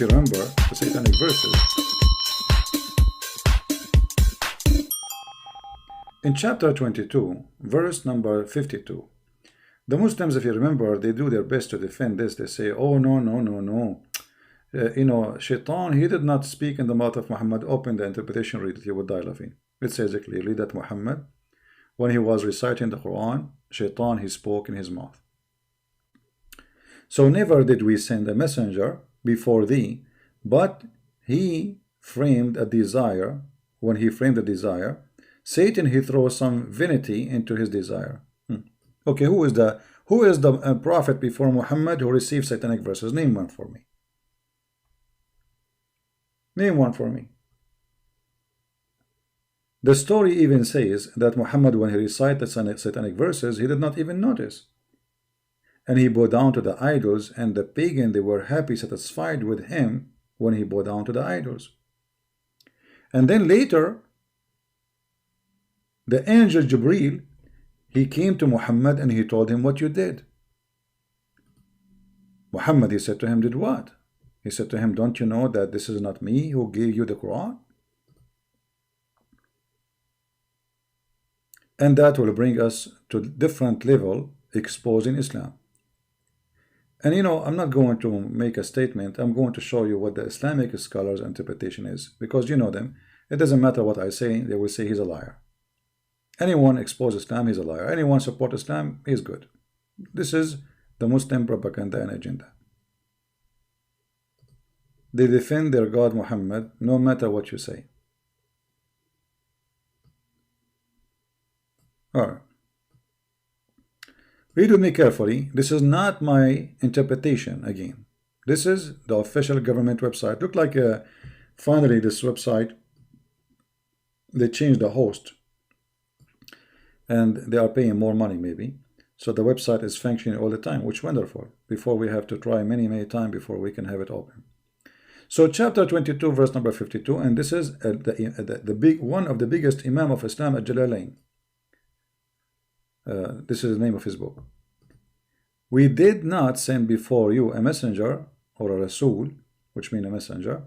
you remember the satanic verses. In chapter 22, verse number 52, the Muslims, if you remember, they do their best to defend this. They say, oh, no, no, no, no. Shaitan, he did not speak in the mouth of Muhammad. Open the interpretation, read it, you would die laughing. It says clearly that Muhammad, when he was reciting the Quran, Shaitan, he spoke in his mouth. So never did we send a messenger before thee, but he framed a desire. When he framed a desire, Satan, he throws some vanity into his desire. Okay, who is the prophet before Muhammad who received satanic verses? Name one for me. Name one for me. The story even says that Muhammad, when he recited satanic verses, he did not even notice. And he bowed down to the idols, and the pagan, they were happy, satisfied with him when he bowed down to the idols. And then later, the angel Jibreel, he came to Muhammad and he told him what you did. Muhammad, he said to him, did what? He said to him, don't you know that this is not me who gave you the Quran? And that will bring us to a different level, exposing Islam. And I'm not going to make a statement. I'm going to show you what the Islamic scholars' interpretation is, because you know them. It doesn't matter what I say, they will say he's a liar. Anyone expose Islam, he's a liar. Anyone support Islam, he's good. This is the Muslim propaganda and agenda. They defend their God Muhammad no matter what you say. Alright. Read with me carefully. This is not my interpretation again. This is the official government website. Look like finally this website, they changed the host. And they are paying more money maybe. So the website is functioning all the time, which is wonderful. Before we have to try many times before we can have it open. So chapter 22, verse number 52, and this is one of the biggest Imam of Islam at Jalalain. This is the name of his book. We did not send before you a messenger or a Rasul, which means a messenger.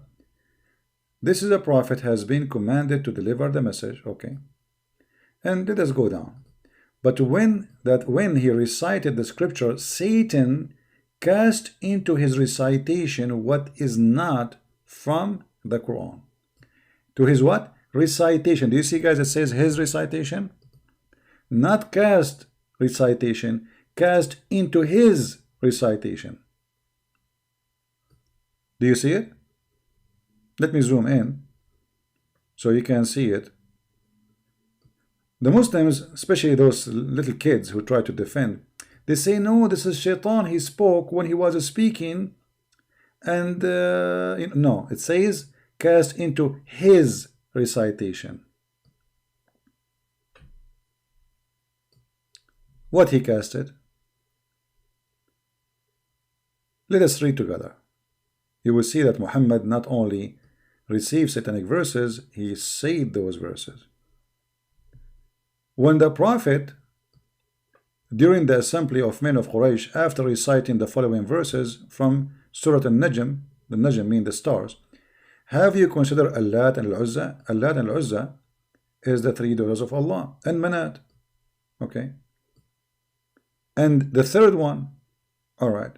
This is a prophet has been commanded to deliver the message. Okay. And let us go down. But when he recited the scripture, Satan cast into his recitation what is not from the Quran. To his what? Recitation. Do you see, guys, it says his recitation? Not cast recitation, cast into his recitation. Do you see it? Let me zoom in so you can see it. The Muslims, especially those little kids who try to defend, they say, no, this is Shaitan, he spoke when he was speaking. And no, it says cast into his recitation. What he casted? Let us read together. You will see that Muhammad not only received satanic verses, he said those verses. When the Prophet, during the assembly of men of Quraysh, after reciting the following verses from Surah Al-Najm, the Najm means the stars, have you considered Al-lat Al-uzza? Al-lat Al-uzza is the three daughters of Allah, and manat. Okay. And the third one, all right.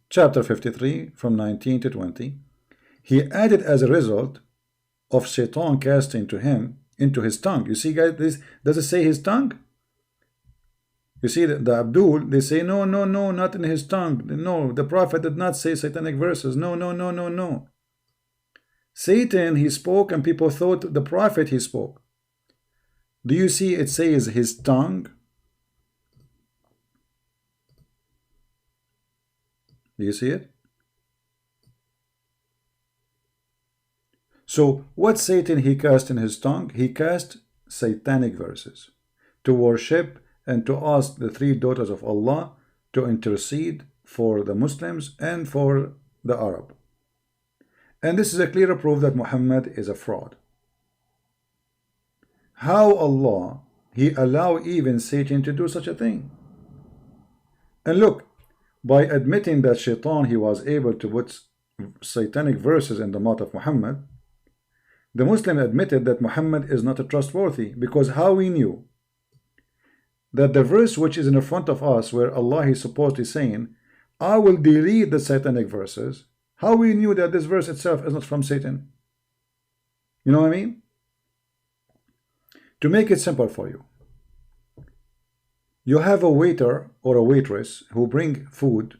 Chapter 53, from 19 to 20, he added as a result of Shaitan casting to him into his tongue. You see, guys, this does it say his tongue? You see, the Abdul, they say, no, no, no, not in his tongue. No, the Prophet did not say satanic verses. No, no, no, no, no. Satan, he spoke, and people thought the Prophet, he spoke. Do you see it says his tongue? Do you see it? So what Satan he cast in his tongue? He cast satanic verses to worship and to ask the three daughters of Allah to intercede for the Muslims and for the Arab. And this is a clear proof that Muhammad is a fraud. How Allah, he allow even Satan to do such a thing? And look, by admitting that Shaitan, he was able to put satanic verses in the mouth of Muhammad, the Muslim admitted that Muhammad is not trustworthy, because how we knew that the verse which is in front of us, where Allah is supposedly saying, I will delete the satanic verses, how we knew that this verse itself is not from Satan? You know what I mean? To make it simple for you, you have a waiter or a waitress who bring food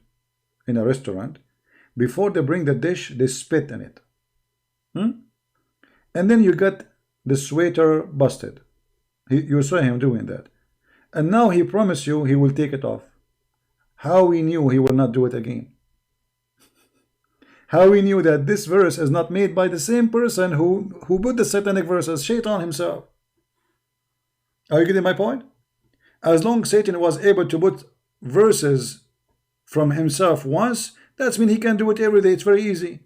in a restaurant. Before they bring the dish, they spit in it. And then you got this waiter busted. You saw him doing that. And now he promised you he will take it off. How we knew he will not do it again? How we knew that this verse is not made by the same person who put the satanic verses, Shaitan himself? Are you getting my point? As long as Satan was able to put verses from himself once, that means he can do it every day. It's very easy.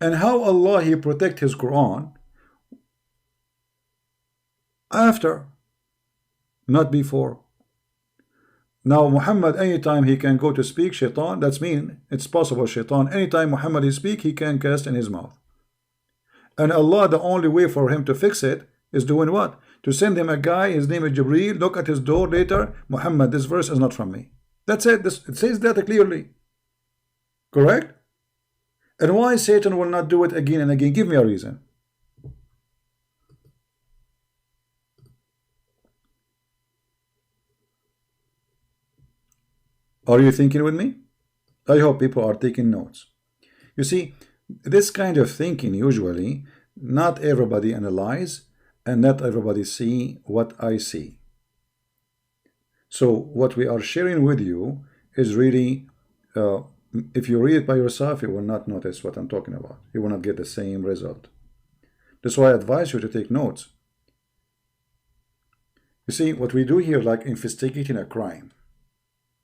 And how Allah he protect his Quran after, not before. Now Muhammad, anytime he can go to speak, Shaitan, that's mean it's possible Shaitan, anytime Muhammad he speak, he can cast in his mouth. And Allah, the only way for him to fix it is doing what? To send him a guy, his name is Jibreel, look at his door later, Muhammad, this verse is not from me. That's it. It says that clearly. Correct? And why Satan will not do it again and again? Give me a reason. Are you thinking with me? I hope people are taking notes. You see, this kind of thinking, usually, not everybody analyze and not everybody see what I see. So what we are sharing with you is really, if you read it by yourself, you will not notice what I'm talking about. You will not get the same result. That's why I advise you to take notes. You see, what we do here, like investigating a crime.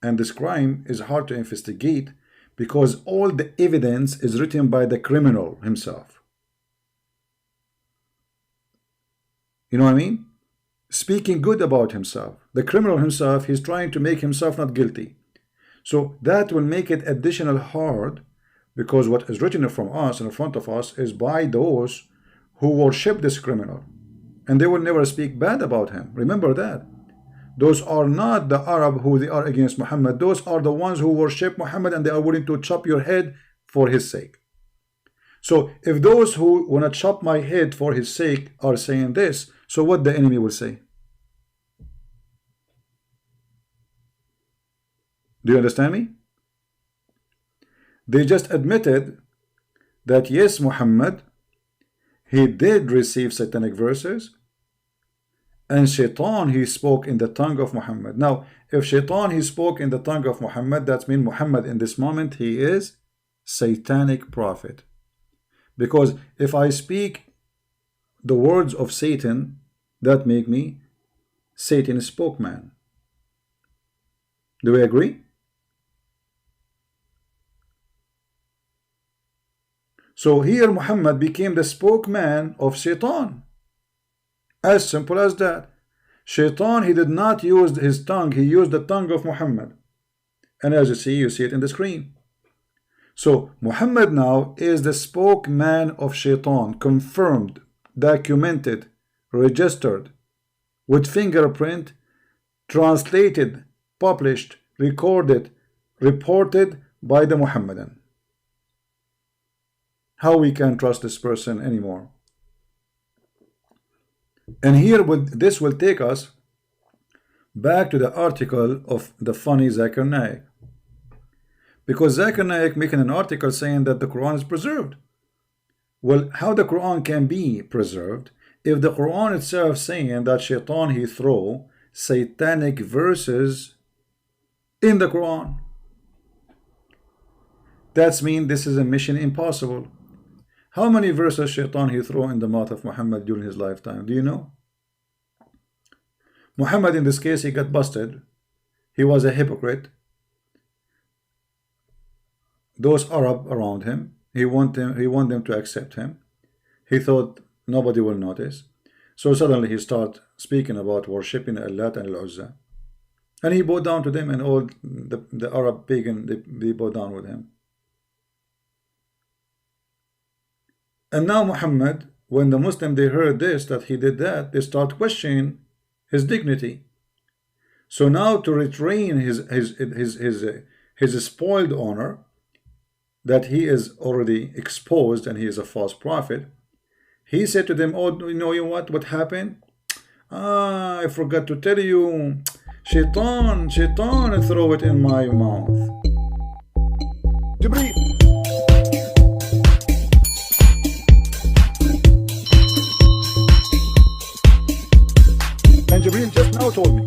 And this crime is hard to investigate because all the evidence is written by the criminal himself. You know what I mean? Speaking good about himself. The criminal himself, he's trying to make himself not guilty. So that will make it additional hard, because what is written from us in front of us is by those who worship this criminal. And they will never speak bad about him. Remember that. Those are not the Arab who they are against Muhammad. Those are the ones who worship Muhammad and they are willing to chop your head for his sake. So if those who want to chop my head for his sake are saying this, so what the enemy will say? Do you understand me? They just admitted that yes, Muhammad, he did receive satanic verses, and Shaitan, he spoke in the tongue of Muhammad. Now, if Shaitan, he spoke in the tongue of Muhammad, that means Muhammad in this moment, he is satanic prophet. Because if I speak the words of Satan, that make me Satan's spokesman. Do we agree? So here Muhammad became the spokesman of Shaitan. As simple as that. Shaitan, he did not use his tongue, he used the tongue of Muhammad. And as you see it in the screen. So Muhammad now is the spokesman of Shaitan, confirmed, documented, registered, with fingerprint, translated, published, recorded, reported by the Muhammadan. How we can trust this person anymore? And here this will take us back to the article of the funny Zakir Naik. Because Zakir Naik making an article saying that the Quran is preserved. Well, how the Quran can be preserved if the Quran itself saying that Shaitan he throw satanic verses in the Quran? That's mean this is a mission impossible. How many verses Shaitan he throw in the mouth of Muhammad during his lifetime? Do you know? Muhammad in this case, he got busted. He was a hypocrite. Those Arab around him, he want them to accept him. He thought nobody will notice. So suddenly he start speaking about worshipping Al-lat and Al-uzza, and he bowed down to them, and all the Arab pagan, they bowed down with him. And now Muhammad, when the Muslim they heard this, that he did that, they start questioning his dignity. So now to retrain his spoiled honor, that he is already exposed and he is a false prophet, he said to them, oh, you know what happened? Ah, I forgot to tell you, shaitan throw it in my mouth. Jibreel. And Jibreel just now told me.